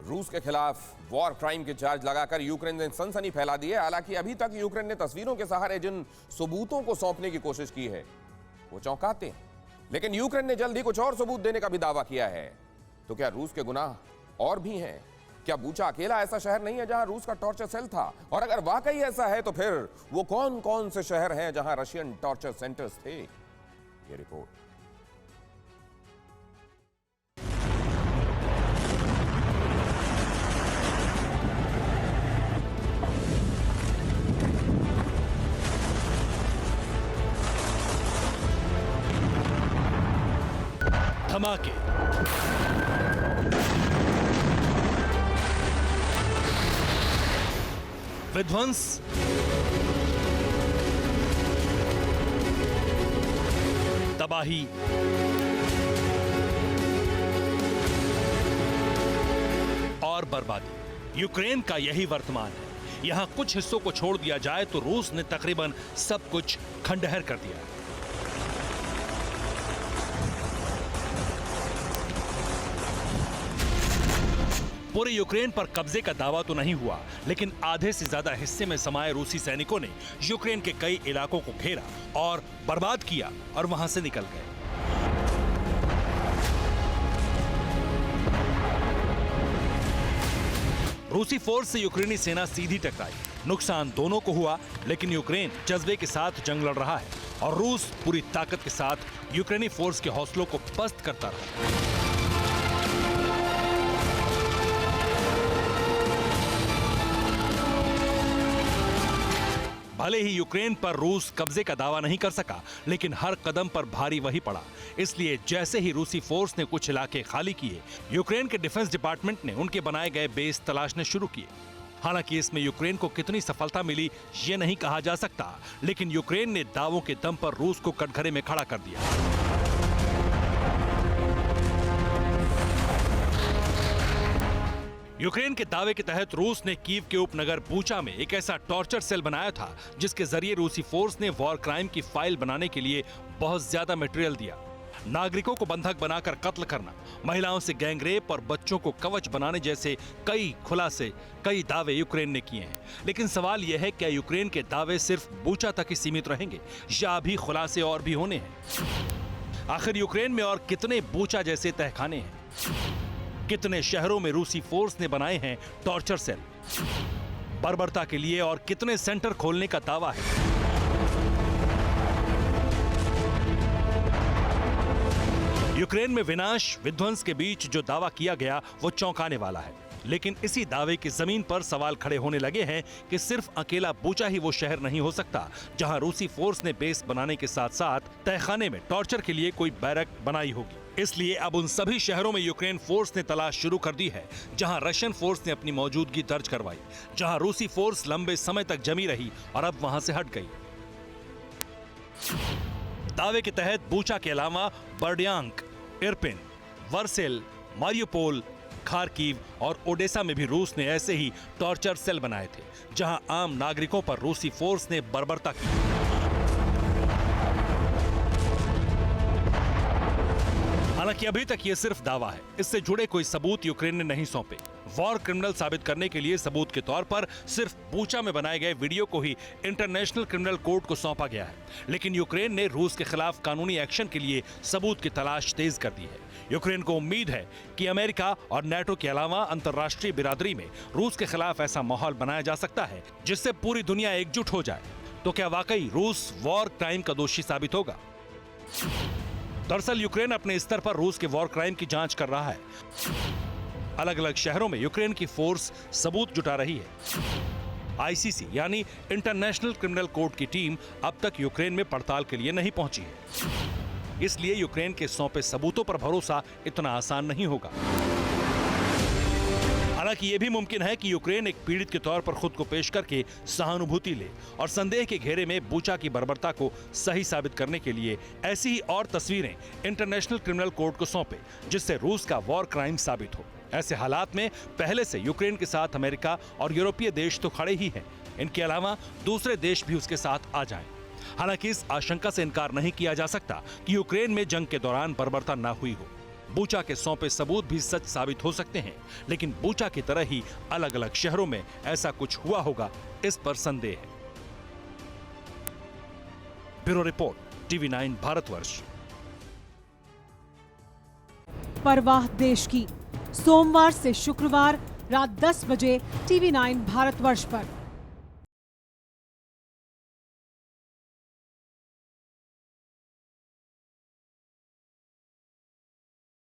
रूस के खिलाफ वॉर क्राइम के चार्ज लगाकर यूक्रेन ने सनसनी फैला दी है। हालांकि अभी तक यूक्रेन ने तस्वीरों के सहारे जिन सबूतों को सौंपने की कोशिश की है वो चौंकाते हैं, लेकिन यूक्रेन ने जल्द ही कुछ और सबूत देने का भी दावा किया है। तो क्या रूस के गुनाह और भी हैं? क्या बूचा अकेला ऐसा शहर नहीं है जहां रूस का टॉर्चर सेल था? और अगर वाकई ऐसा है तो फिर वो कौन कौन से शहर हैं जहां रशियन टॉर्चर सेंटर्स थे? ये रिपोर्ट। धमाके, विध्वंस, तबाही, और बर्बादी। यूक्रेन का यही वर्तमान है। यहां कुछ हिस्सों को छोड़ दिया जाए तो रूस ने तकरीबन सब कुछ खंडहर कर दिया। पूरे यूक्रेन पर कब्जे का दावा तो नहीं हुआ, लेकिन आधे से ज्यादा हिस्से में समाये रूसी सैनिकों ने यूक्रेन के कई इलाकों को घेरा और बर्बाद किया और वहां से निकल गए। रूसी फोर्स से यूक्रेनी सेना सीधी टकराई। नुकसान दोनों को हुआ, लेकिन यूक्रेन जज्बे के साथ जंग लड़ रहा है और रूस पूरी ताकत के साथ यूक्रेनी फोर्स के हौसलों को पस्त करता रहा। भले ही यूक्रेन पर रूस कब्जे का दावा नहीं कर सका, लेकिन हर कदम पर भारी वही पड़ा। इसलिए जैसे ही रूसी फोर्स ने कुछ इलाके खाली किए, यूक्रेन के डिफेंस डिपार्टमेंट ने उनके बनाए गए बेस तलाशने शुरू किए। हालांकि इसमें यूक्रेन को कितनी सफलता मिली ये नहीं कहा जा सकता, लेकिन यूक्रेन ने दावों के दम पर रूस को कटघरे में खड़ा कर दिया। यूक्रेन के दावे के तहत रूस ने कीव के उपनगर बूचा में एक ऐसा टॉर्चर सेल बनाया था जिसके जरिए रूसी फोर्स ने वॉर क्राइम की फाइल बनाने के लिए बहुत ज्यादा मटेरियल दिया। नागरिकों को बंधक बनाकर कत्ल करना, महिलाओं से गैंगरेप और बच्चों को कवच बनाने जैसे कई खुलासे, कई दावे यूक्रेन ने किए हैं। लेकिन सवाल यह है, क्या यूक्रेन के दावे सिर्फ बूचा तक ही सीमित रहेंगे या अभी खुलासे और भी होने हैं? आखिर यूक्रेन में और कितने बूचा जैसे तहखाने हैं? कितने शहरों में रूसी फोर्स ने बनाए हैं टॉर्चर सेल? बर्बरता के लिए और कितने सेंटर खोलने का दावा है? यूक्रेन में विनाश विध्वंस के बीच जो दावा किया गया वो चौंकाने वाला है। लेकिन इसी दावे की जमीन पर सवाल खड़े होने लगे हैं कि सिर्फ अकेला बूचा ही वो शहर नहीं हो सकता जहां रूसी फोर्स ने बेस बनाने के साथ साथ तहखाने में टॉर्चर के लिए कोई बैरक बनाई होगी। इसलिए अब उन सभी शहरों में यूक्रेन फोर्स ने तलाश शुरू कर दी है जहां रशियन फोर्स ने अपनी मौजूदगी दर्ज करवाई, जहां रूसी फोर्स लंबे समय तक जमी रही और अब वहां से हट गई। दावे के तहत बूचा के अलावा बर्डियांक, इरपिन, वर्सेल, मारियोपोल, खार्किव और ओडेसा में भी रूस ने ऐसे ही टॉर्चर सेल बनाए थे जहां आम नागरिकों पर रूसी फोर्स ने बर्बरता की। हालांकि अभी तक ये सिर्फ दावा है, इससे जुड़े कोई सबूत यूक्रेन ने नहीं सौंपे। वॉर क्रिमिनल साबित करने के लिए सबूत के तौर पर सिर्फ बूचा में बनाए गए वीडियो को ही इंटरनेशनल क्रिमिनल कोर्ट को सौंपा गया है। लेकिन यूक्रेन ने रूस के खिलाफ कानूनी एक्शन के लिए सबूत की तलाश तेज कर दी है। यूक्रेन को उम्मीद है कि अमेरिका और नाटो के अलावा अंतर्राष्ट्रीय बिरादरी में रूस के खिलाफ ऐसा माहौल बनाया जा सकता है जिससे पूरी दुनिया एकजुट हो जाए। तो क्या वाकई रूस वॉर क्राइम का दोषी साबित होगा? दरअसल यूक्रेन अपने स्तर पर रूस के वॉर क्राइम की जांच कर रहा है। अलग अलग शहरों में यूक्रेन की फोर्स सबूत जुटा रही है। आईसीसी यानी इंटरनेशनल क्रिमिनल कोर्ट की टीम अब तक यूक्रेन में पड़ताल के लिए नहीं पहुंची है। इसलिए यूक्रेन के सौंपे सबूतों पर भरोसा इतना आसान नहीं होगा। हालांकि यह भी मुमकिन है कि यूक्रेन एक पीड़ित के तौर पर खुद को पेश करके सहानुभूति ले और संदेह के घेरे में बूचा की बर्बरता को सही साबित करने के लिए ऐसी ही और तस्वीरें इंटरनेशनल क्रिमिनल कोर्ट को सौंपे जिससे रूस का वॉर क्राइम साबित हो। ऐसे हालात में पहले से यूक्रेन के साथ अमेरिका और यूरोपीय देश तो खड़े ही हैं। इनके अलावा दूसरे देश भी उसके साथ आ जाएं। हालांकि इस आशंका से इनकार नहीं किया जा सकता कि यूक्रेन में जंग के दौरान बर्बरता न हुई हो। बूचा के सौंपे सबूत भी सच साबित हो सकते हैं, लेकिन बूचा की तरह ही अलग अलग शहरों में ऐसा कुछ हुआ होगा, इस पर संदेह है। Bureau report, TV9 Bharatvarsh. परवाह देश की, सोमवार से शुक्रवार रात 10 बजे TV9 भारतवर्ष पर।